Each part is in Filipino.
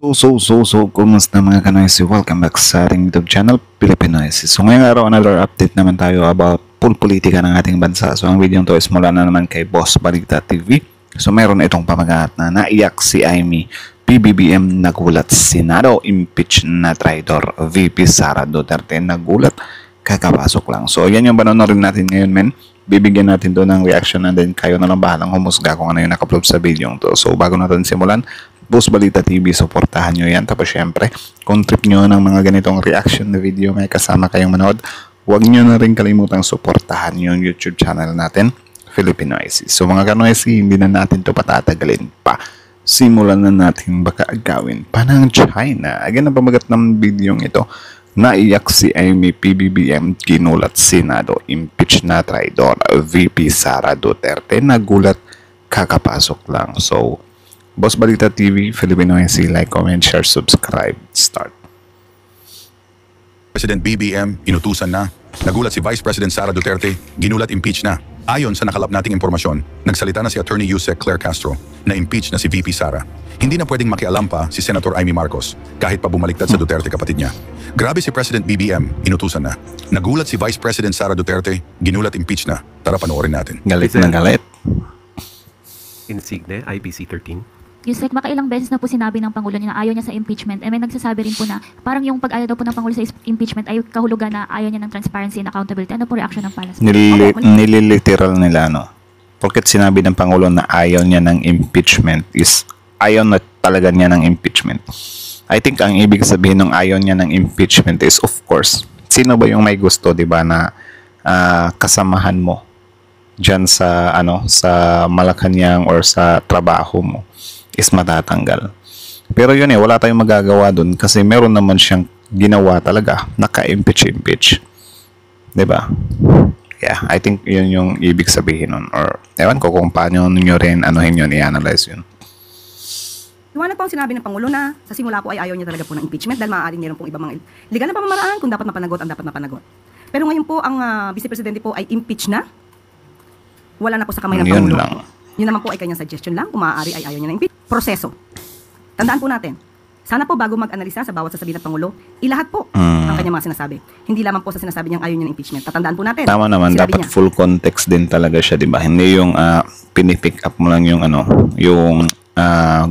Kumusta mga kanoysi? Welcome back sa ating YouTube channel, Pilipinoysi. So ngayong araw, another update naman tayo about politika ng ating bansa. So ang video to is mula na naman kay Boss Balita TV. So meron itong pamagat na naiyak si Amy, PBBM nagulat, Senado impeach na traitor, VP Sara Duterte nagulat, kakapasok lang. So yan yung panonorin natin ngayon, men. Bibigyan natin doon ng reaction and then kayo na lang bahalang humusga kung ano yung nakapload sa video to. So bago natin simulan, Boss Balita TV, suportahan nyo yan. Tapos syempre, kung trip nyo ng mga ganitong reaction na video may kasama kayong manood, huwag nyo na rin kalimutang suportahan yung YouTube channel natin, Filipinoysi. So mga kanoysi, hindi na natin to patatagalin pa. Simulan na natin baka agawin pa ng China. Again, ang pamagat ng video ito, naiyak si Amy, PBBM, ginulat Senado, impeach na traidor, VP Sara Duterte, nagulat, kakapasok lang. So, Boss Balita TV, Filipinoysi, like, comment, share, subscribe. Start. President BBM, inutusan na. Nagulat si Vice President Sara Duterte, ginulat impeach na. Ayon sa nakalap nating impormasyon, nagsalita na si Attorney Yusek Claire Castro na impeach na si VP Sara. Hindi na pwedeng makialam pa si Senator Amy Marcos kahit pa bumaliktad sa Duterte kapatid niya. Grabe si President BBM, inutusan na. Nagulat si Vice President Sara Duterte, ginulat impeach na. Tara panoorin natin. Galit na galit. Insigne, IPC 13. Yusek, makailang beses na po sinabi ng Pangulo niya na ayaw niya sa impeachment. May nagsasabi rin po na parang yung pag-ayaw daw po ng Pangulo sa impeachment ay kahulugan na ayaw niya ng transparency and accountability. Ano po reaction ng Palace? Nililiteral nila, no? Porket sinabi ng Pangulo na ayaw niya ng impeachment is ayaw na talaga niya ng impeachment. I think ang ibig sabihin ng ayaw niya ng impeachment is, of course, sino ba yung may gusto, di ba, na kasamahan mo dyan sa, sa Malacanang or sa trabaho mo is matatanggal. Pero yun wala tayong magagawa dun kasi meron naman siyang ginawa talaga, naka-impeach. Diba? Yeah, I think yun yung ibig sabihin nun. Or, ewan ko kung paano nyo rin anuhin yun, i-analyze yun. Iwanag po ang sinabi ng Pangulo na sa simula po ay ayaw niya talaga po ng impeachment dahil maaaring meron pong ibang mga legal na pamamaraan kung dapat mapanagot ang dapat mapanagot. Pero ngayon po ang Vice Presidente po ay impeach na. Wala na po sa kamay ng Yun Pangulo. lang. Yun naman po ay kanyang suggestion lang kung maaari ay ayaw niya ng impeachment. Proseso. Tandaan po natin. Sana po bago mag-analisa sa bawat sasabihin ng Pangulo, ilahat po ang kanyang mga sinasabi. Hindi lamang po sa sinasabi niyang ayaw niya ng impeachment. Tatandaan po natin. Tama naman, sinabi dapat niya, full context din talaga siya, di ba? Hindi yung pinipick up mo lang yung yung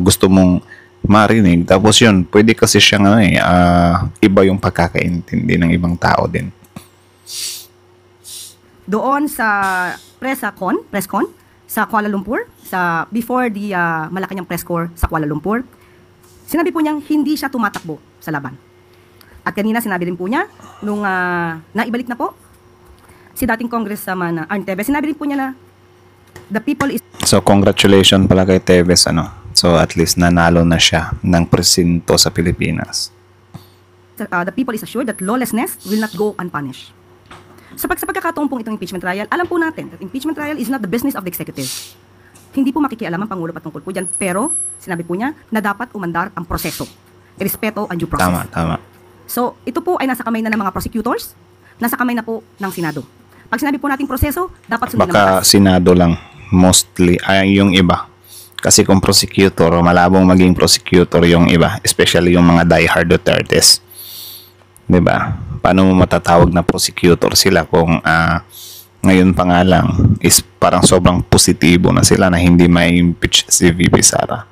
gusto mong marinig. Tapos yun, pwede kasi siyang iba yung pagkakaintindi ng ibang tao din. doon sa press con sa Kuala Lumpur, sa before the Malacanang press corps sa Kuala Lumpur, sinabi po niyang hindi siya tumatakbo sa laban. At kanina sinabi rin po niya, nung naibalik na po, si dating Congressman Arn Teves, sinabi rin po niya na the people is... So, congratulations pala kay Teves, So, at least nanalo na siya ng presinto sa Pilipinas. The people is assured that lawlessness will not go unpunished. Sa pagkakataon pong itong impeachment trial, alam po natin that impeachment trial is not the business of the executive. Hindi po makikialam ang Pangulo patungkol po dyan, pero sinabi po niya na dapat umandar ang proseso. Irespeto ang due process. Tama. So, ito po ay nasa kamay na ng mga prosecutors, nasa kamay na po ng Senado. Pag sinabi po nating proseso, dapat sundin ng Baka batas. Senado lang, mostly, yung iba. Kasi kung prosecutor, malabong maging prosecutor yung iba, especially yung mga diehard Dutertes. Diba? Paano mo matatawag na prosecutor sila kung ngayon pa nga lang is parang sobrang positibo na sila na hindi ma-impeach si VP Sara.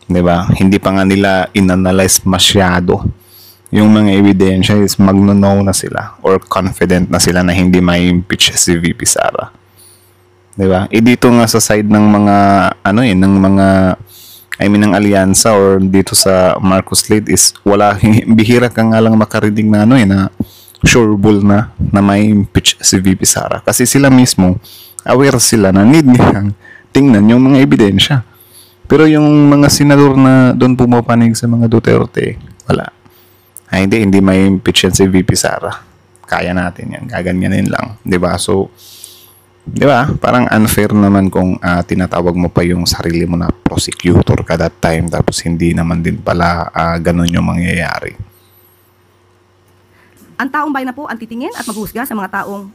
Diba? Hindi pa nga nila inanalyze masyado yung mga ebidensya is magno-know na sila or confident na sila na hindi ma-impeach si VP Sara. Diba? Dito nga sa side ng mga ng mga ng alyansa or dito sa Marcos lead is wala, bihira ka nga lang makarinig na na sure bull na may impeach si VP Sara. Kasi sila mismo aware sila na need nilang tingnan yung mga ebidensya. Pero yung mga senador na doon pumapanig sa mga Duterte, wala. Hindi may impeach yan si VP Sara. Kaya natin yan, gaganyanin lang, 'di ba? So, 'di ba? Parang unfair naman kung tinatawag mo pa yung sarili mo na prosecutor ka that time tapos hindi naman din pala ganun yung mangyayari. Ang taong bayan na po ang titingin at maghuhusga sa mga taong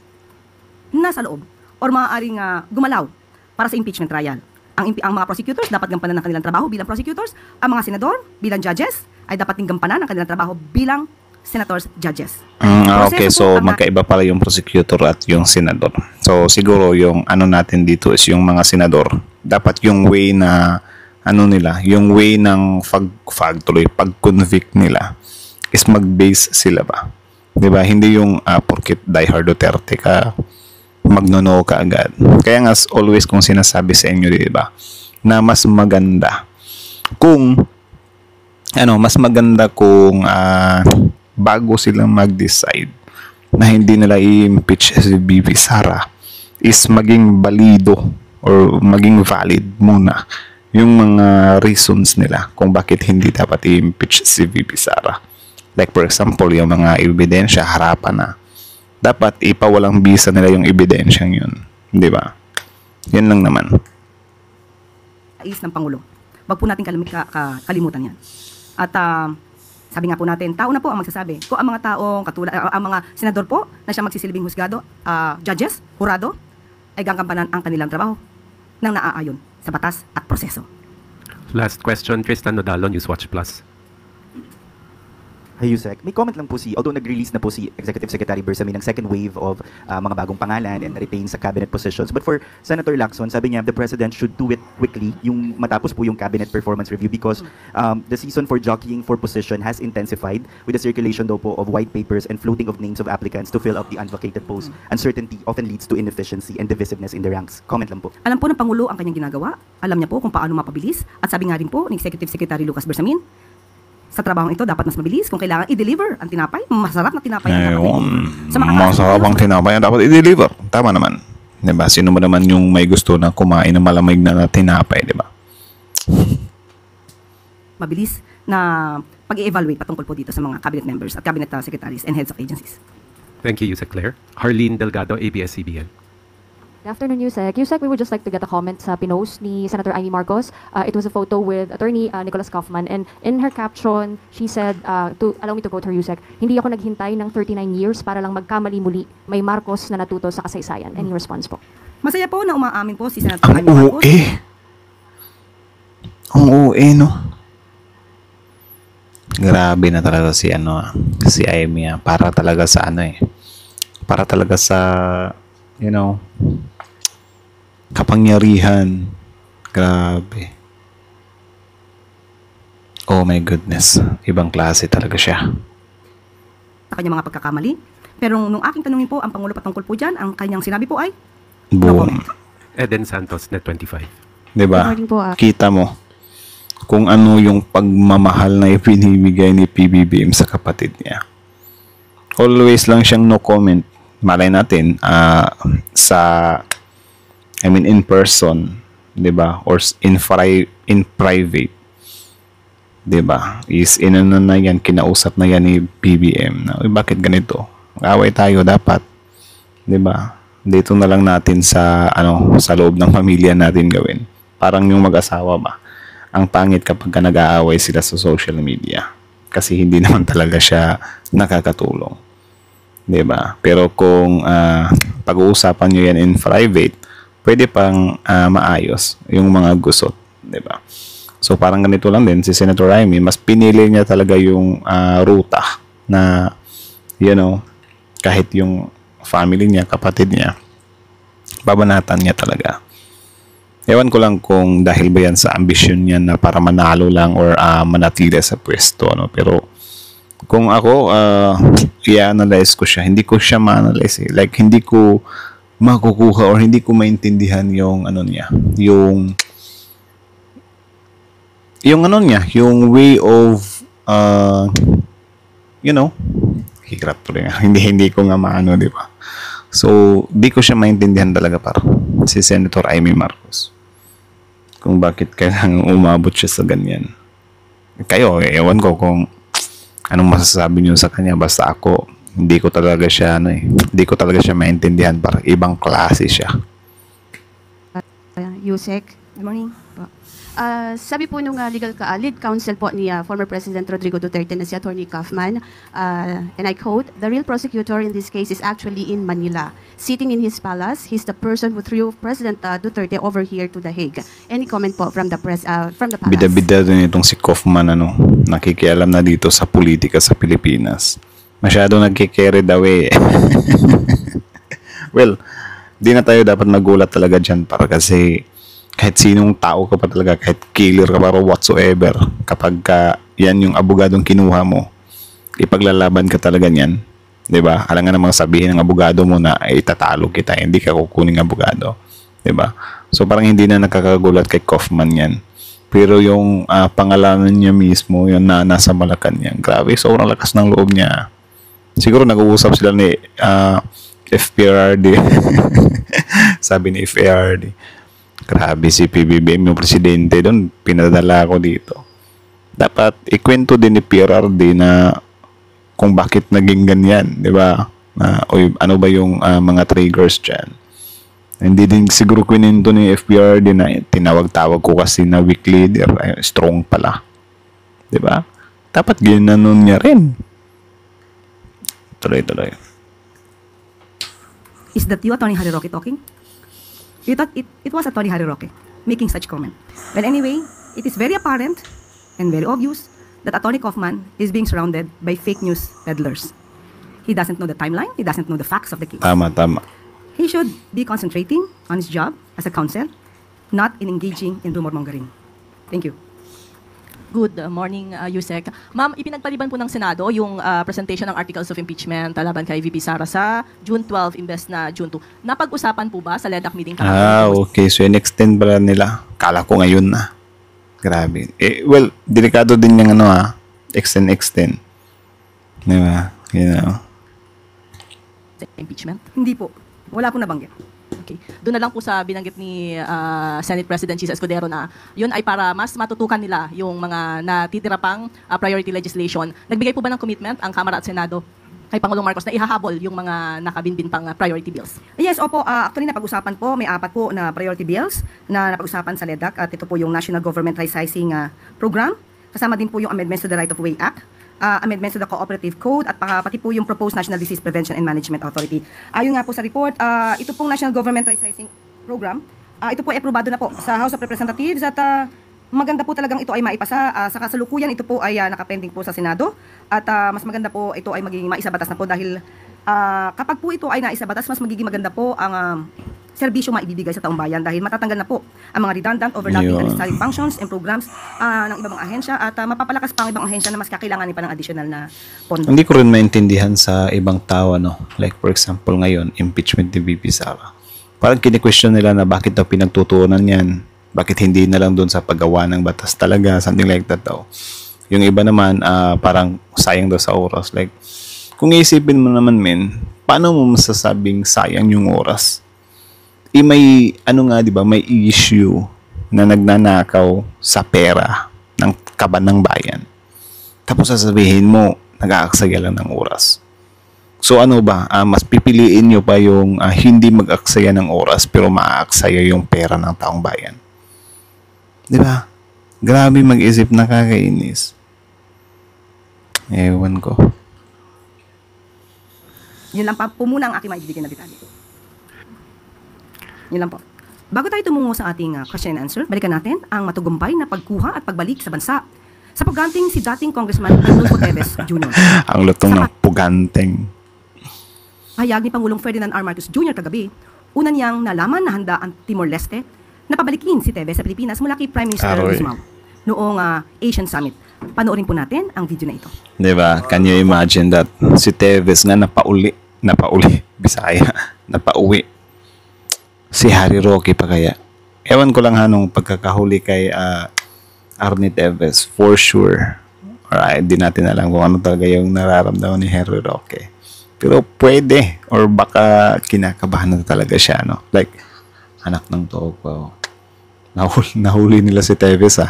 nasa loob or maaaring gumalaw para sa impeachment trial. ang mga prosecutors dapat gampanan ng kanilang trabaho bilang prosecutors, ang mga senador bilang judges ay dapat ding gampanan ng kanilang trabaho bilang senators, judges. Okay, Proseso po so ang- magkaiba pala yung prosecutor at yung senador. So siguro yung ano natin dito is yung mga senador. Dapat yung way na ano nila, yung way ng pag-convict nila is mag-base sila ba? 'Di ba? Hindi yung porket diehard Duterte ka magnono ka agad. Kaya nga always kung sinasabi sa inyo, 'di ba, na mas maganda kung bago silang mag-decide na hindi nila i-impeach si VP Sara is maging balido or maging valid muna yung mga reasons nila kung bakit hindi dapat i-impeach si VP Sara. Like for example, yung mga ebidensya harapan na. Dapat ipawalang bisa nila yung ebidensyang yun. Di ba? Yan lang naman. Nais ng Pangulo. Wag po natin kalimutan yan. At sabi nga po natin, tao na po ang magsasabi. Kung ang mga taong katulad, ang mga senador po na siya magsisilbing husgado, judges, hurado, ay gagampanan ang kanilang trabaho nang naaayon sa batas at proseso. Last question, Tristan Nodalo, Newswatch Plus. Hi, Yusek. May comment lang po although nag-release na po si Executive Secretary Bersamin ng second wave of mga bagong pangalan and retain sa cabinet positions. But for Senator Lacson, sabi niya the President should do it quickly, yung matapos po yung cabinet performance review because the season for jockeying for position has intensified with the circulation daw po of white papers and floating of names of applicants to fill up the unvacated posts. Uncertainty often leads to inefficiency and divisiveness in the ranks. Comment lang po. Alam po ng Pangulo ang kanyang ginagawa. Alam niya po kung paano mapabilis. At sabi nga rin po ni Executive Secretary Lucas Bersamin, sa trabaho ito dapat mas mabilis. Kung kailangan i-deliver ang tinapay, masarap na tinapay ang dapat i-deliver. Sa mga Masarap ang tinapay ang dapat i-deliver. Tama naman. Diba? Sino mo naman yung may gusto na kumain ng malamig na tinapay, diba? mabilis na pag-i-evaluate patungkol po dito sa mga cabinet members at cabinet secretaries and heads of agencies. Thank you, Yusek Claire. Harleen Delgado, ABS-CBN. Good afternoon, Yusek. Yusek, we would just like to get a comment sa pinost ni Senator Amy Marcos. It was a photo with Attorney Nicholas Kaufman, and in her caption, she said, allow me to quote her, Yusek, hindi ako naghintay ng 39 years para lang magkamali muli. May Marcos na natuto sa kasaysayan. Any response po? Masaya po na umaamin po si Senator Ang Amy Marcos. OA. Ang OA, no? Grabe na talaga si si Amy. Para talaga sa para talaga sa kapangyarihan. Grabe. Oh my goodness. Ibang klase talaga siya. Sa kanyang mga pagkakamali. Pero nung aking tanungin po ang Pangulo patungkol po dyan, ang kanyang sinabi po ay no Boom. comment. Eden Santos, Net25. Diba? Good morning po, Kita mo kung ano yung pagmamahal na ipinibigay ni PBBM sa kapatid niya. Always lang siyang no comment. Malay natin in person, 'di ba? Or in private. 'Di ba? Is inano na yan, kinausap na yan ni PBM na, bakit ganito? Mag-away tayo dapat. 'Di ba? Dito na lang natin sa sa loob ng pamilya natin gawin. Parang yung mag-asawa ba. Ang pangit kapag nag-aaway sila sa social media kasi hindi naman talaga siya nakakatulong. 'Di ba? Pero kung pag-uusapan niyo yan in private, pwede pang maayos yung mga gusot, 'di ba? So parang ganito lang din si Senator Amy, mas pinili niya talaga yung ruta na kahit yung family niya, kapatid niya, babanatan niya talaga. Ewan ko lang kung dahil ba yan sa ambisyon niya na para manalo lang or manatili sa pwesto, pero kung ako, i-analyze ko siya. Hindi ko siya ma-analyze. Like, hindi ko makukuha or hindi ko maintindihan yung niya. Yung yung way of, hirap to rin. Hindi ko nga maano, di ba? So, di ko siya maintindihan talaga si Senator Amy Marcos. Kung bakit kailangan umabot siya sa ganyan. Kayo, ewan ko kung anong masasabi niyo sa kanya. Basta ako, hindi ko talaga siya maintindihan. Parang ibang klase siya. Yusek, Good morning. Sabi po nung lead counsel po ni former President Rodrigo Duterte na si Attorney Kaufman, and I quote, "The real prosecutor in this case is actually in Manila. Sitting in his palace, he's the person who threw President Duterte over here to The Hague." Any comment po from the palace? Bida-bida din itong si Kaufman, nakikialam na dito sa politika sa Pilipinas. Masyado nagkikerry away. Well, di na tayo dapat magulat talaga dyan para kasi kahit sinong tao ka pa talaga, kahit killer ka pa whatsoever, kapag yan yung abogadong kinuha mo, ipaglalaban ka talaga niyan. Diba? Alam nga namang sabihin ng abogado mo na itatalo kita, hindi ka kukuning abogado. Diba? So parang hindi na nakakagulat kay Kaufman yan. Pero yung pangalanan niya mismo, yung nasa Malacanang, grabe, sobrang lakas ng loob niya. Siguro nag-uusap sila ni FPRD. Sabi ni FPRD. Grabe si PBBM, yung presidente doon, pinadala ko dito. Dapat ikwento din ni PRRD na kung bakit naging ganyan, di ba? Ano ba yung mga triggers dyan? Hindi din siguro kwento ni FPRD na tinawag-tawag ko kasi na weak leader, strong pala. Di ba? Dapat ginanon niya rin. Tuloy-tuloy. Is that you, Attorney Harry Roque, talking? You thought it was Attorney Harry Roque making such comment. Well, anyway, it is very apparent and very obvious that Attorney Kaufman is being surrounded by fake news peddlers. He doesn't know the timeline. He doesn't know the facts of the case. Tama. He should be concentrating on his job as a counsel, not in engaging in rumor mongering. Thank you. Good morning, Yusek. Ma'am, ipinagpaliban po ng Senado yung presentation ng articles of impeachment laban kay VP Sara sa June 12 imbes na June 2. Napag-usapan po ba sa LEDAC meeting kahapon? Okay. So, in-extend ba nila? Kala ko ngayon na. Grabe. Well, delikado din yung extend. Diba? Impeachment? Hindi po. Wala po nabanggit. Okay. Doon na lang po sa binanggit ni Senate President Chisa Escudero na yun ay para mas matutukan nila yung mga natitira pang priority legislation. Nagbigay po ba ng commitment ang Kamara at Senado kay Pangulong Marcos na ihahabol yung mga nakabinbin pang priority bills? Yes, opo. Actually, napag-usapan po. May 4 po na priority bills na napag-usapan sa LEDAC. At ito po yung National Government Right-Sizing Program. Kasama din po yung Amendments to the Right of Way Act. Amendments to the Cooperative Code at pati po yung proposed National Disease Prevention and Management Authority. Ayon nga po sa report, ito pong National Government Right-Sizing Program, ito po ay aprobado na po sa House of Representatives at maganda po talagang ito ay maipasa. Sa kasalukuyan, ito po ay nakapending po sa Senado at mas maganda po ito ay magiging maisabatas na po dahil kapag po ito ay naisabatas, mas magiging maganda po ang serbisyo maibibigay sa taong bayan dahil matatanggal na po ang mga redundant, overlapping, unnecessary functions and programs ng ibang ahensya at mapapalakas pa ang ibang ahensya na mas kakailanganin pa ng additional na pondo. Hindi ko rin maintindihan sa ibang tao, like for example ngayon, impeachment ni VP Sara. Parang kini-question nila na bakit daw pinagtutuunan yan, bakit hindi na lang doon sa paggawa ng batas talaga, something like that daw. Yung iba naman, parang sayang daw sa oras. Like, kung iisipin mo naman, paano mo masasabing sayang yung oras? May diba, may issue na nagnanakaw sa pera ng kaban ng bayan. Tapos sasabihin mo, nag-aaksaya lang ng oras. So mas pipiliin nyo pa yung hindi mag-aksaya ng oras pero maaaksaya yung pera ng taong bayan. Diba? Grabe mag-isip, nakakainis. Ewan ko. Yun lang pa po muna ang aking maibigay na detalye. Yun lang po. Bago tayo tumungo sa ating question and answer, balikan natin ang matugumpay na pagkuha at pagbalik sa bansa sa puganting si dating Congressman Rodolfo Teves Jr. Ang lutong ng puganting. Hayag ni Pangulong Ferdinand R. Marcos Jr. kagabi, una niyang nalaman na handa ang Timor-Leste na pabalikin si Teves sa Pilipinas mula kay Prime Minister Guzman noong Asian Summit. Panoorin po natin ang video na ito. Diba? Can you imagine that? Si Teves nga napauwi, Bisaya, napauwi. Si Harry Roque pa kaya. Ewan ko lang nung pagkakahuli kay Arnie Teves, for sure. Alright, di natin alam kung ano talaga yung nararamdaman ni Harry Roque. Pero pwede, or baka kinakabahan na talaga siya, Like, anak ng toko. Nahuli nila si Teves,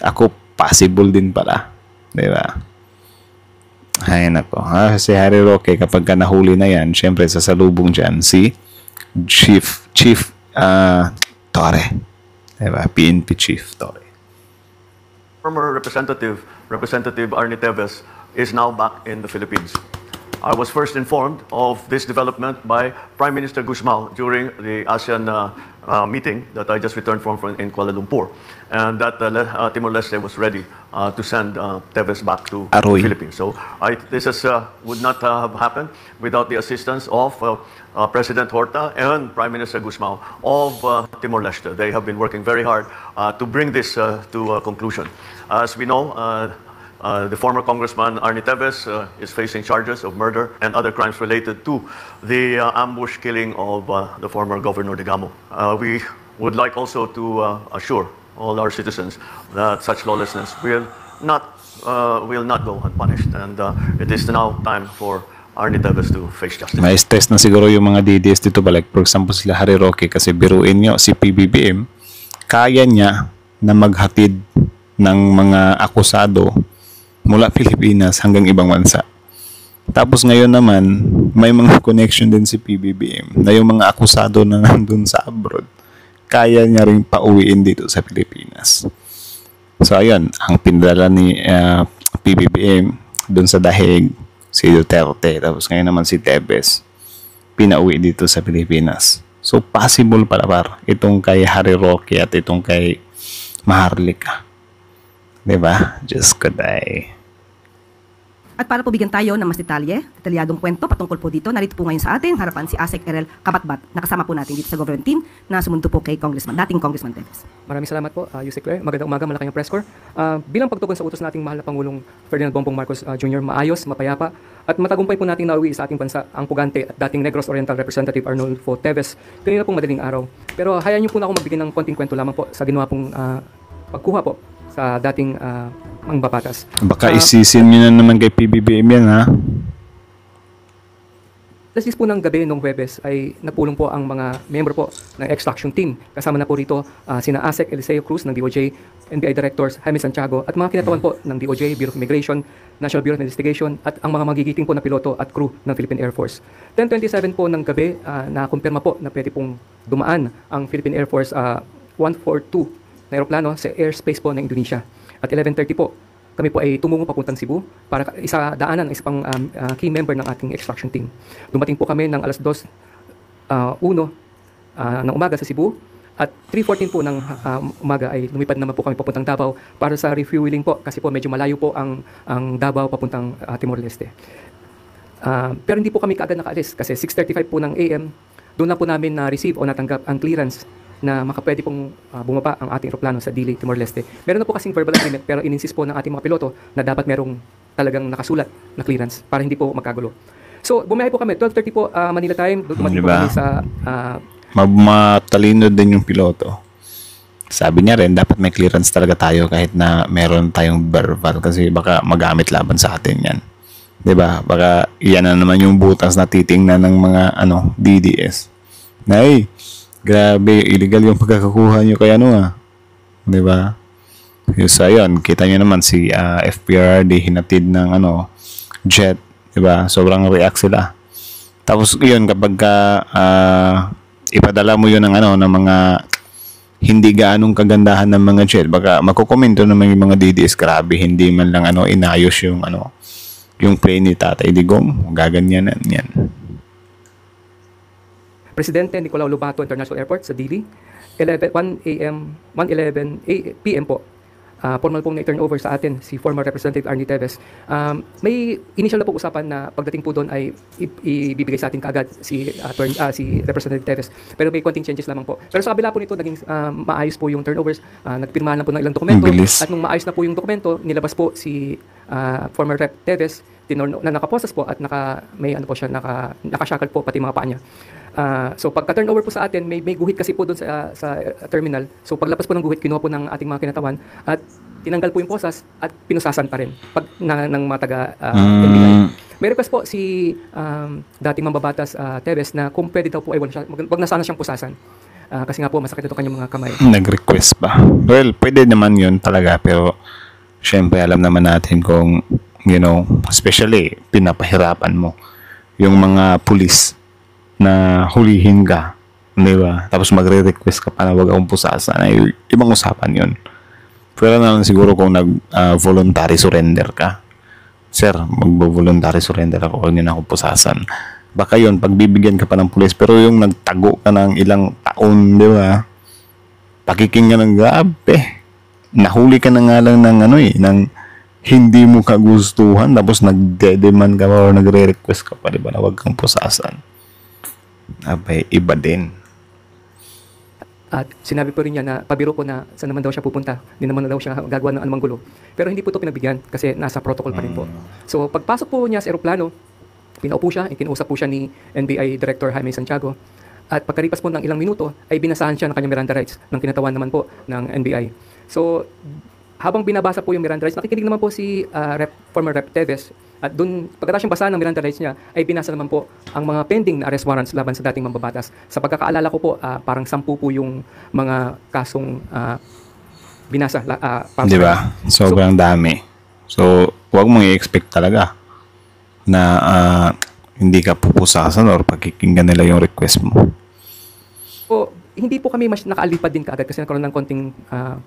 Ako, possible din pala. Diba? Ay, nako. Si Harry Roque, kapag nahuli na yan, syempre, sasalubong dyan si Chief Torre. Diba? PNP Chief Torre. former Representative Arnie Teves, is now back in the Philippines. I was first informed of this development by Prime Minister Gusmao during the ASEAN meeting that I just returned from in Kuala Lumpur, and that Timor-Leste was ready to send Teves back to the Aroy. Philippines. So this would not have happened without the assistance of President Horta and Prime Minister Gusmao of Timor-Leste. They have been working very hard to bring this to a conclusion. As we know, the former Congressman Arnie Teves is facing charges of murder and other crimes related to the ambush killing of the former Governor Digamo. We would like also to assure all our citizens that such lawlessness will not go unpunished, and it is now time for Arnie Teves to face justice. May stress na siguro yung mga DDS dito balik. For example, sila Harry Roque, kasi biruin nyo, si PBBM, kaya niya na maghatid ng mga akusado mula Pilipinas hanggang ibang bansa. Tapos ngayon naman, may mga connection din si PBBM na yung mga akusado na nandun sa abroad, kaya niya rin pauwiin dito sa Pilipinas. So ayun, ang pinadala ni PBBM dun sa dahig, si Duterte, tapos ngayon naman si Teves, pinauwi dito sa Pilipinas. So possible pala itong kay Harry Roque at itong kay Maharlika. Diba? Just kuday. At para po bigyan tayo ng mas detalyadong kwento patungkol po dito, narito po ngayon sa ating harapan si Asek Erel Kabatbat. Nakasama po natin dito sa government team na sumunto po kay dating Congressman Teves. Maraming salamat po, Yusek Claire. Magandang umaga, Malacanang Press Corps. Bilang pagtugon sa utos nating mahal na Pangulong Ferdinand Bongbong Marcos Jr., maayos, mapayapa, at matagumpay po nating nauwi sa ating bansa ang pugante at dating Negros Oriental Representative Arnulfo Teves kanina pong madaling araw. Pero hayaan niyo po na ako magbigay ng konting kwento lamang po sa ginawa pong pagkuha po sa dating mangbabatas. Baka isisin nyo na naman kay PBBM yan, ha? Alas 10 po ng gabi nung Huwebes ay napulong po ang mga miyembro po ng extraction team. Kasama na po rito sina Asek Eliseo Cruz ng DOJ, NBI Directors Jaime Santiago at mga kinatawan po ng DOJ, Bureau of Immigration, National Bureau of Investigation at ang mga magigiting po na piloto at crew ng Philippine Air Force. 10:27 po ng gabi na-kumpirma po na pwede pong dumaan ang Philippine Air Force 142 na aeroplano sa airspace po ng Indonesia. At 11:30 po, kami po ay tumungo papuntang Cebu para isa pang key member ng ating extraction team. Dumating po kami ng alas 2:01 ng umaga sa Cebu at 3:14 po ng umaga ay lumipad naman po kami papuntang Davao para sa refueling po kasi po medyo malayo po ang Davao papuntang Timor-Leste. Pero hindi po kami kaagad nakaalis kasi 6:35 po ng AM, doon na po namin na-receive o natanggap ang clearance na makapwede pong bumaba ang ating aeroplano sa Dili, Timor-Leste. Meron na po kasing verbal agreement pero in-insist po ng ating mga piloto na dapat merong talagang nakasulat na clearance para hindi po magkagulo. So, bumiyahe po kami, 12:30 po Manila time, dumating po kami sa... Matalino din yung piloto. Sabi niya rin, dapat may clearance talaga tayo kahit na meron tayong verbal kasi baka magamit laban sa atin yan. 'Di ba? Baka iyan na naman yung butas na titingnan ng mga DDS. Nay, grabe, illegal yung pagkakakuha nyo kay di ba? So ayun, kita nyo naman si FPRD hinatid ng jet, di ba? Sobrang react sila. Tapos yun, kapag ipadala mo yun ng mga hindi gaanong kagandahan ng mga jet, baka makukomento naman yung mga DDS, grabe, hindi man lang inayos yung yung plane ni Tatay Digong, gaganyanan yan. Presidente Nicolau Lobato International Airport sa Dili, 1:11 PM po. Formal pong na-turnover sa atin si former Representative Arnie Teves. May initial na po usapan na pagdating po doon ay ibibigay sa atin kaagad si Representative Teves. Pero may konting changes lamang po. Pero sa kabila po nito, naging maayos po yung turnovers. Nagpirmahan lang po ng ilang dokumento. At nung maayos na po yung dokumento, nilabas po si former Rep Teves na nakaposas po at may nakashackle po pati mga paa niya. So pagka-turnover po sa atin, may guhit kasi po doon sa terminal. So paglabas po ng guhit, kinuha po ng ating mga kinatawan at tinanggal po yung posas at pinusasan pa rin ng mga taga-NBI. May request po si dating mambabatas Teves na kung pwede daw po ay wag na sana siyang pusasan. Kasi nga po masakit ito kanyang mga kamay. Nag-request ba? Well, pwede naman yun talaga pero syempre alam naman natin kung especially pinapahirapan mo yung mga pulis na hulihin ka, di ba? Tapos magre-request ka pa na wag akong pusasan, ay ibang usapan yun. Pero na lang siguro kung nag-voluntary surrender ka. Sir, mag-voluntary surrender ako, huwag niyo na ako pusasan. Baka yun, pagbibigyan ka pa ng pulis, pero yung nagtago ka ng ilang taon, di ba? Pakiking ka ng grabe. Nahuli ka na nga lang ng ng hindi mo kagustuhan, tapos nagde-demand ka pa o nagre-request ka pa, di ba, na huwag kang pusasan. Abay, iba din. At sinabi po rin niya na pabiro po na saan naman daw siya pupunta. Hindi naman daw siya gagawa ng anumang gulo. Pero hindi po ito pinagbigyan kasi nasa protocol pa rin po. So pagpasok po niya sa eroplano, pinaupo siya, ikinuusap po siya ni NBI Director Jaime Santiago. At pagkalipas po ng ilang minuto, ay binasahan siya ng kanyang Miranda rights ng kinatawan naman po ng NBI. So habang binabasa po yung Miranda rights, nakikinig naman po si former Rep. Teves. At doon, pagkatapos yung basahan ng Miranda rights niya, ay binasa naman po ang mga pending na arrest warrants laban sa dating mambabatas. Sa pagkakaalala ko po, parang 10 po yung mga kasong binasa. Di ba? Sobrang dami. So, huwag mong i-expect talaga na hindi ka pupusasan or pagkikinggan nila yung request mo. So, hindi po kami mas nakaalipad din kaagad kasi nagkaroon ng konting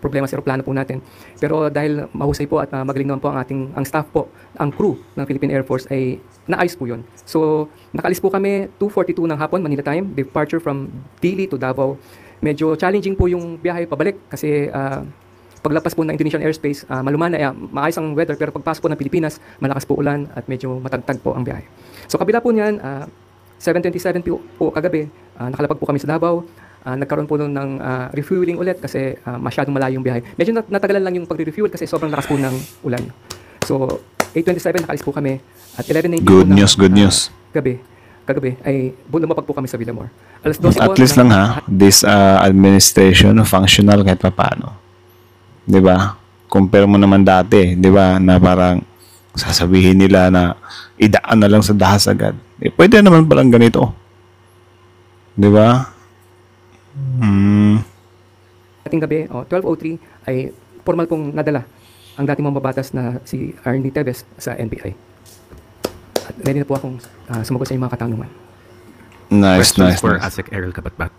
problema sa aeroplano po natin. Pero dahil mahusay po at magaling naman po ang staff po, ang crew ng Philippine Air Force ay naayos po yun. So, nakaalis po kami 2:42 ng hapon, Manila time, departure from Dili to Davao. Medyo challenging po yung biyahe pabalik kasi paglapas po ng Indonesian airspace, malumana, maayos ang weather, pero pagpasok po ng Pilipinas, malakas po ulan at medyo matagtag po ang biyahe. So, kabila po niyan, 7:27 po kagabi, nakalapag po kami sa Davao. Nagkaroon po nun ng refueling ulit kasi masyadong malayo yung biyahe. Medyo natagalan lang yung pagre-refuel kasi sobrang lakas po ng ulan. So, 8:27 nakalis po kami at 11:19 Good news. Kagabi ay lumapag po kami sa Villamor. Alas 12 At po, least lang ha, this administration functional kahit pa paano. 'Di ba? Compare mo naman dati, 'di ba, na parang sasabihin nila na idaan na lang sa dahas agad. Pwede naman palang ganito. 'Di ba? Ating gabi, 12:03 ay formal pong nadala ang dating mambabatas na si Arnie Teves sa NBI. At ready na po akong sumagot sa inyong mga katanungan. Nice. For ASEC Errol Kabatbat.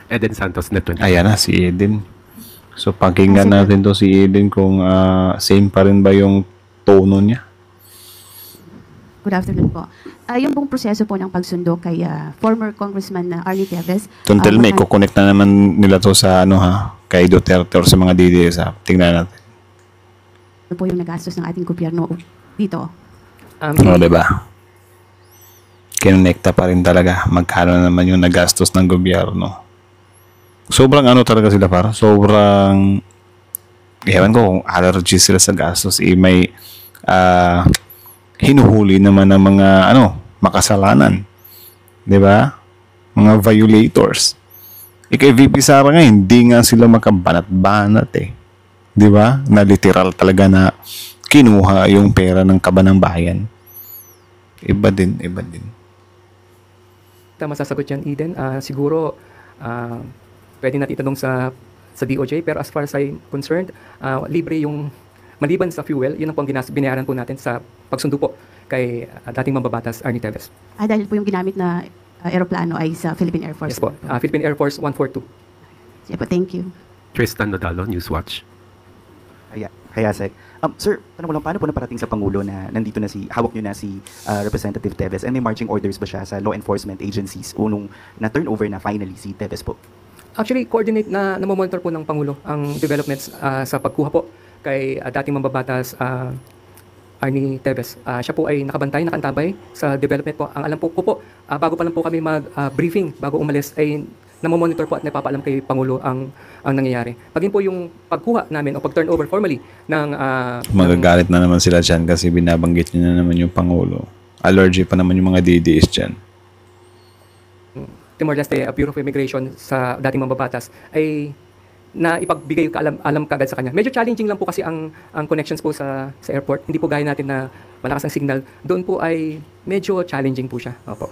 Eden Santos, Net 20. Ayan na, si Eden. So, pakinggan natin to si Eden kung same pa rin ba yung tono niya. Good afternoon po. Yung buong proseso po ng pagsundo kay former Congressman Arnie Teves. Don't tell me, kukonect na naman nila to sa kay Duterte or sa mga DDS ha. Tingnan natin. Ano po yung nagastos ng ating gobyerno dito? Diba? Kinonekta pa rin talaga. Magkano naman yung nagastos ng gobyerno. Sobrang talaga sila para. Sobrang, ewan ko kung allergy sila sa gastos. May hinuhuli naman ng mga makasalanan. 'Di ba? Mga violators. Kay VP Sara nga hindi nga sila makabanat-banat 'Di ba? Na literal talaga na kinuha yung pera ng kaban ng bayan. Iba din. Tama sasagot yan, Eden. Siguro pwede natin itanong sa DOJ, pero as far as I'm concerned, libre yung maliban sa fuel, yun ang po ang binayaran po natin sa pagsundo po kay dating mambabatas Arnie Teves. Dahil po yung ginamit na aeroplano ay sa Philippine Air Force. Yes po, Philippine Air Force 142. Sige po, thank you. Tristan Nodalo, Newswatch. Kaya Sec. Sir, tanong ko lang, paano po naparating sa Pangulo na nandito na hawak nyo na si Representative Teves, and may marching orders ba siya sa law enforcement agencies unong na-turnover na finally si Teves po? Actually, coordinate na namomonitor po ng Pangulo ang developments sa pagkuha po kay dating mambabatas Arnie Teves. Siya po ay nakaantabay sa development po. Ang alam po ko po, bago pa lang po kami mag-briefing, bago umalis, ay namomonitor po at napapaalam kay Pangulo ang nangyayari. Pagin po yung pagkuha namin o pag-turnover formally ng... Magagalit na naman sila dyan kasi binabanggit niya na naman yung Pangulo. Allergy pa naman yung mga DDS dyan. Timor-Leste Bureau of Immigration sa dating mambabatas ay na ipagbigay alam kagad sa kanya. Medyo challenging lang po kasi ang connections po sa airport. Hindi po gaya natin na malakas ang signal. Doon po ay medyo challenging po siya. Opo.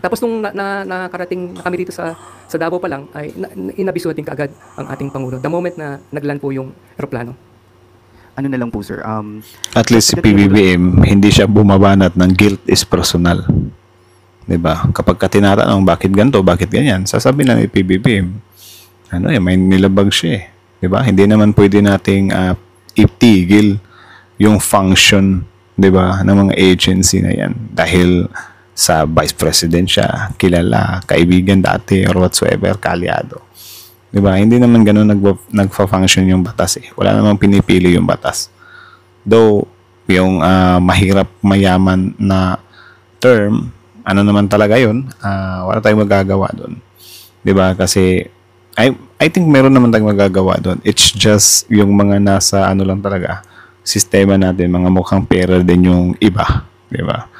Tapos nung nakarating na kami dito sa Davao pa lang, ay inabisuhan din kaagad ang ating Pangulo. The moment na nagland po yung aeroplano. Ano na lang po, sir? At least si PBBM, hindi siya bumabanat ng guilt is personal. Diba? Kapag tinatanong bakit ganito, bakit ganyan, sasabihin lang ni PBBM, may nilabag siya 'Di ba? Hindi naman pwede nating itigil yung function, 'di ba, ng mga agency na 'yan dahil sa vice president siya, kilala, kaibigan dati or whatsoever, kalyado. 'Di ba? Hindi naman ganoon nagfa-function yung batas eh. Wala namang pinipili yung batas. Though yung mahirap mayaman na term, ano naman talaga 'yun, wala tayong magagawa doon. 'Di ba? Kasi I think meron naman tayong magagawa doon. It's just yung mga nasa ano lang talaga, sistema natin, mga mukhang pera din yung iba, 'di ba?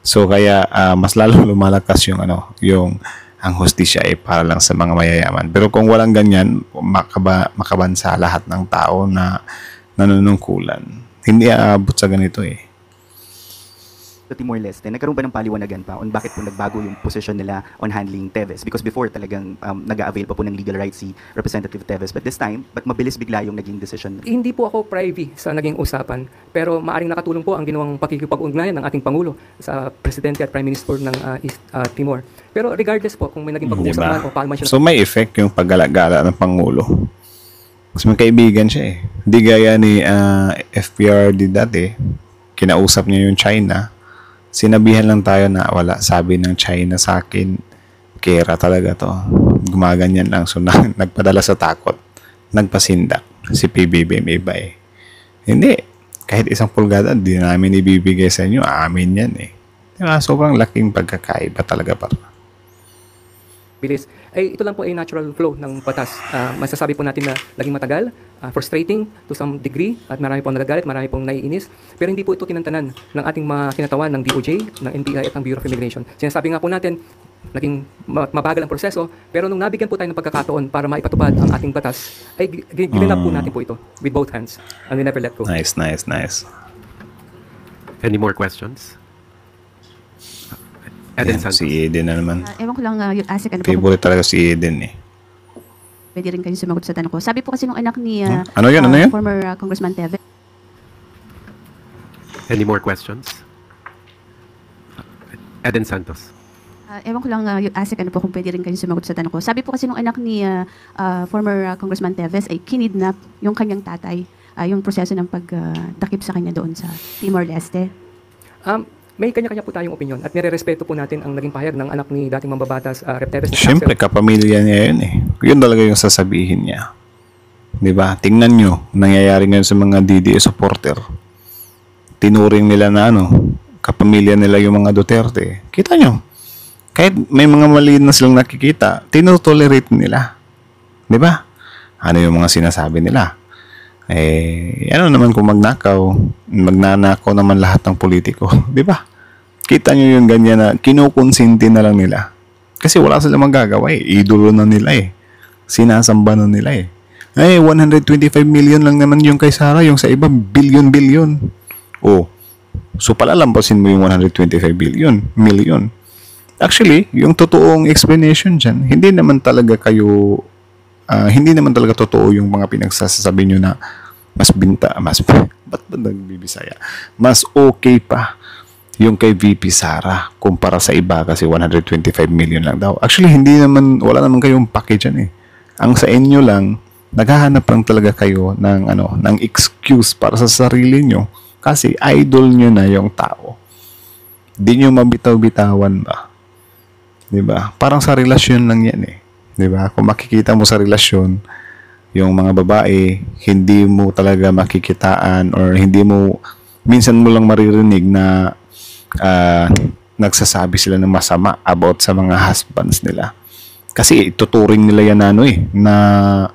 So kaya mas lalo lumalakas yung yung ang hustisya ay para lang sa mga mayayaman. Pero kung walang ganyan, makabansa lahat ng tao na nanunungkulan. Hindi aabot sa ganito eh. Sa Timor-Leste, nagkaroon ba ng paliwanagan pa on bakit po nagbago yung position nila on handling Teves? Because before talagang nag-a-avail pa po ng legal rights si Representative Teves. But this time, ba't mabilis bigla yung naging decision? Hindi po ako privy sa naging usapan, pero maaring nakatulong po ang ginawang pakikipag-ugnayan ng ating Pangulo sa Presidente at Prime Minister ng East Timor. Pero regardless po kung may naging pag-uusap man o paano man siya. So may effect yung paggala-gala ng Pangulo. Kasi may kaibigan siya eh. Hindi gaya ni FPRD dati, kinausap niya yung China. Sinabihan lang tayo na wala, sabi ng China sa akin, kera talaga to. Gumaganyan lang. So nagpadala sa takot. Nagpasindak. Si PBBM iba eh. Hindi. Kahit isang pulgada, di namin ibibigay sa inyo. Amin yan eh. Diba? Sobrang laking pagkakaiba talaga para. Bilis. Ito lang po ay natural flow ng batas. Masasabi po natin na naging matagal, frustrating to some degree, at marami pong nagagalit, marami pong naiinis. Pero hindi po ito tinantanan ng ating mga kinatawan ng DOJ, ng NBI at ng Bureau of Immigration. Sinasabi nga po natin, naging mabagal ang proseso, pero nung nabigyan po tayo ng pagkakataon para maipatupad ang ating batas, ay gilinap po natin po ito with both hands and we never let go. Nice. Any more questions? Eden Yan, Santos. si Eden na naman. Ewan ko lang, yung ASEC, ano po, Favorite talaga si Eden eh. pwede rin kayo sumagot sa tanong ko. Sabi po kasi nung anak ni Ano yun? former Congressman Teves. Any more questions? Eden Santos. Ewan ko lang, yung ASEC, ano po, kung pwede rin kayo sumagot sa tanong ko. Sabi po kasi nung anak ni former Congressman Teves ay kinidnap yung kanyang tatay, yung proseso ng pagtakip sa kanya doon sa Timor-Leste. May kanya-kanya po tayong opinion at nire-respeto po natin ang naging pahayag ng anak ni dating mambabatas Rep. Teves. Siyempre, kapamilya niya yun eh. Yun talaga yung sasabihin niya. Diba? Tingnan nyo, nangyayari ngayon sa mga DDS supporter. Tinuring nila na kapamilya nila yung mga Duterte. Kita nyo, kahit may mga mali na silang nakikita, tinotolerate nila. Diba? Ano yung mga sinasabi nila? Ano naman kung magnanakaw naman lahat ng politiko, di ba? Kita nyo yung ganyan na kinukonsinti na lang nila. Kasi wala silang magagawa eh. Idolo na nila eh. Sinasamba na nila eh. 125 million lang naman yung kay Sara, yung sa iba billion. Oh, so palalampasin mo yung 125 million. Actually, yung totoong explanation dyan, hindi naman talaga totoo yung mga pinagsasabi nyo na mas ba't ba nagbibisaya? Mas okay pa yung kay VP Sara kumpara sa iba kasi 125 million lang daw. Actually, wala naman kayong package dyan eh. Ang sa inyo lang, naghahanap lang talaga kayo ng excuse para sa sarili nyo kasi idol nyo na yung tao. Di nyo mabitaw-bitawan ba? Diba? Parang sa relasyon lang yan eh. Diba? Kung makikita mo sa relasyon, yung mga babae, hindi mo talaga makikitaan or minsan mo lang maririnig na nagsasabi sila ng masama about sa mga husbands nila. Kasi tuturing nila yan na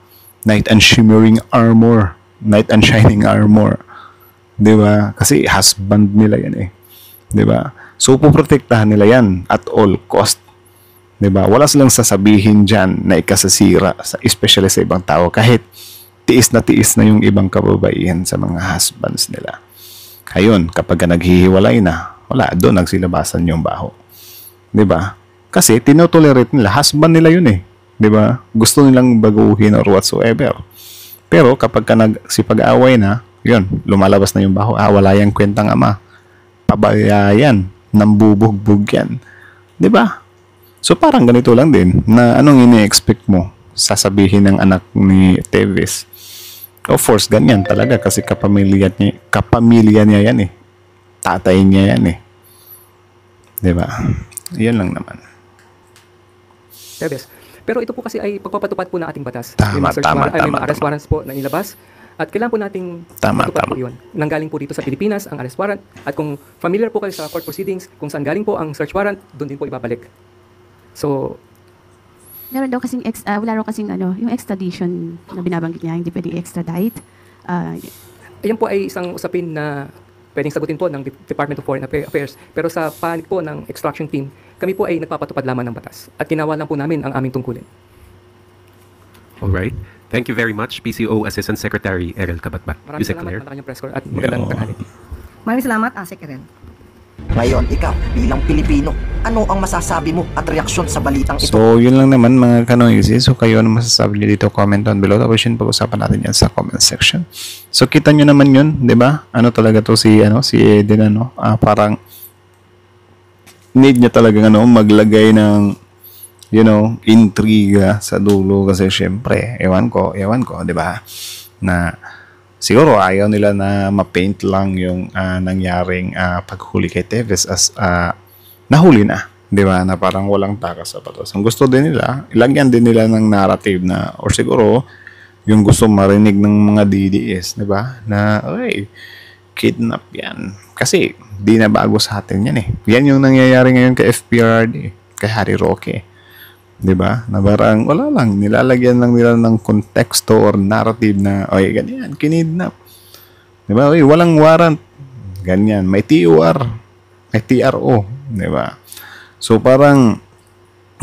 knight and shining armor. Diba? Kasi husband nila yan eh. Diba? So, puprotektahan nila yan at all cost. Diba? Wala silang sasabihin dyan na ikasasira, especially sa ibang tao, kahit tiis na yung ibang kababaihan sa mga husbands nila. Ayun, kapag naghihiwalay na, wala, doon nagsilabasan yung baho. Diba? Kasi tinotolerate nila, husband nila yun eh. Diba? Gusto nilang baguhin or whatsoever. Pero kapag nagsipag-away na, yun, lumalabas na yung baho, wala yung kwentang ama. Pabayayan, nambubugbog yan. Diba? So parang ganito lang din na anong ini-expect mo sasabihin ng anak ni Teves Of course, ganyan talaga kasi kapamilya niya yan eh. Tatay niya yan eh. Diba? Yan lang naman. Tebes. Pero ito po kasi ay pagpapatupad po ng ating batas. Tama, May mga search tama, warrant, ay, may tama, mga arrest tama. warrants po na inilabas. At kailangan po nating Tama, matupad tama. po yun. Nanggaling po dito sa Pilipinas ang arrest warrant. At kung familiar po kayo sa court proceedings, kung saan galing po ang search warrant, doon din po ibabalik. So, Meron daw kasing, wala raw kasing yung extradition na binabanggit niya, hindi pwedeng extradite. ayan po ay isang usapin na pwedeng sagutin po ng Department of Foreign Affairs. Pero sa panig po ng extraction team, kami po ay nagpapatupad lamang ng batas. At ginawa lang po namin ang aming tungkulin. Alright. Thank you very much, PCO Assistant Secretary Errol Kabatbat. Maraming Yusek salamat Claire. sa kanyang press corps at magandang tanghali. Maraming salamat, Asek Eren. Ngayon, ikaw, bilang Pilipino, ano ang masasabi mo at reaksyon sa balitang ito? So, yun lang naman mga kanoysi. So, kayo ano masasabi nyo dito? Comment down below. Tapos yun, pag-usapan natin yan sa comment section. So, kita nyo naman yun, di ba? Ano talaga to si Eden, parang need niya talaga maglagay ng intriga sa dulo kasi syempre, ewan ko, di ba? Na siguro ayaw nila na ma-paint lang yung nangyaring paghuli kay Teves as nahuli na, di ba? Na parang walang takas sa batas. Ang gusto din nila, ilagyan din nila ng narrative na, or siguro, yung gusto marinig ng mga DDS, di ba? Na, oy, kidnap yan. Kasi, di na bago sa atin yan eh. Yan yung nangyayari ngayon kay FPRD, kay Harry Roque. 'Di ba? Na parang wala lang, nilalagyan lang nila ng konteksto or narrative na oy ganyan, kinidnap. 'Di ba? Oy, walang warrant. Ganyan, may TOR, may TRO, 'di ba? So parang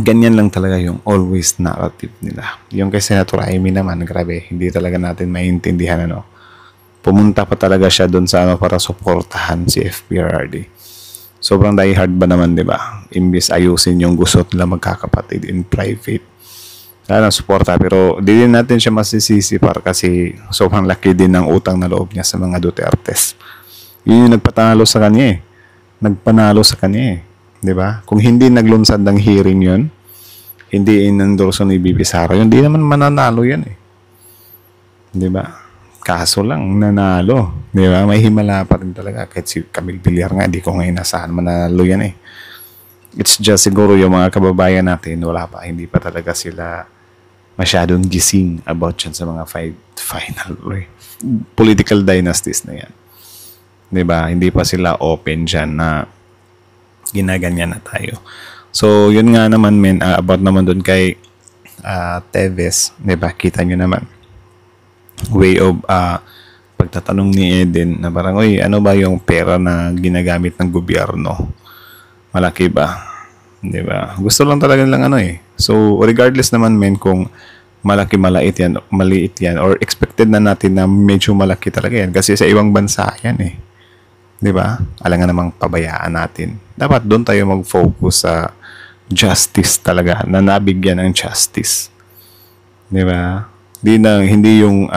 ganyan lang talaga yung always narrative nila. Yung kay Senator Amy naman, grabe, hindi talaga natin maintindihan Pumunta pa talaga siya doon sa para suportahan si FPRD. Sobrang diehard ba naman, di ba? Imbis ayusin yung gusot nila magkakapatid in private. Sana suporta, pero di din natin siya masisisi kasi sobrang laki din ng utang na loob niya sa mga Dutertes. Yun yung nagpatalo sa kanya eh. Nagpanalo sa kanya eh. Di ba? Kung hindi naglunsad ng hearing yun, hindi inendorso ni Bibi Sara, yun di naman mananalo yan eh. Di ba? Kaso lang, nanalo. Di ba? May himala pa rin talaga. Kahit si Camille Villar nga, di ko ngayon nasahan manalo yan eh. It's just siguro yung mga kababayan natin, wala pa. Hindi pa talaga sila masyadong gising about yan sa mga final political dynasties na yan. Di ba? Hindi pa sila open dyan na ginaganyan na tayo. So, yun nga naman, about naman dun kay Teves. Di ba? Kita nyo naman. Way of pagtatanong ni Eden na parang, oy, ano ba yung pera na ginagamit ng gobyerno? Malaki ba? Di ba? Gusto lang talaga lang So, regardless naman kung maliit yan, or expected na natin na medyo malaki talaga yan. Kasi sa ibang bansa yan eh. Di ba? Alangan namang pabayaan natin. Dapat doon tayo mag-focus sa justice talaga, na nabigyan ng justice. Di ba? Hindi yung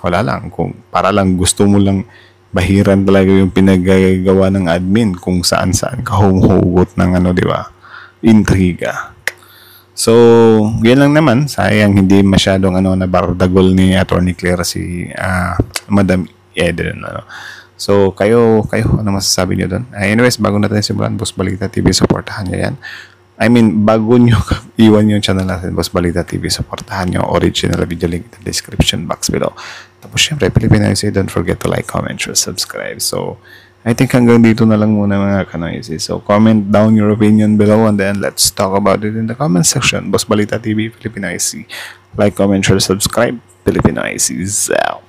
wala lang, kung para lang gusto mo lang bahiran talaga yung pinagagawa ng admin kung saan-saan ka humuhugot ng di ba? Intriga. So, yan lang naman. Sayang hindi masyadong nabardagol ni Attorney Claire si Madam Eden. So, kayo, ano masasabi niyo doon? Anyways, bago natin simulan, Boss Balita TV, supportahan niyo yan. Bago nyo iwan yung channel natin, Boss Balita TV, supportahan nyo. Original video link in the description box below. Tapos syempre, Pilipinas, don't forget to like, comment, share, subscribe. So, I think hanggang dito na lang muna mga kanoysi. So, comment down your opinion below and then let's talk about it in the comment section. Boss Balita TV, Pilipinas. Like, comment, share, subscribe. Pilipinas. Out.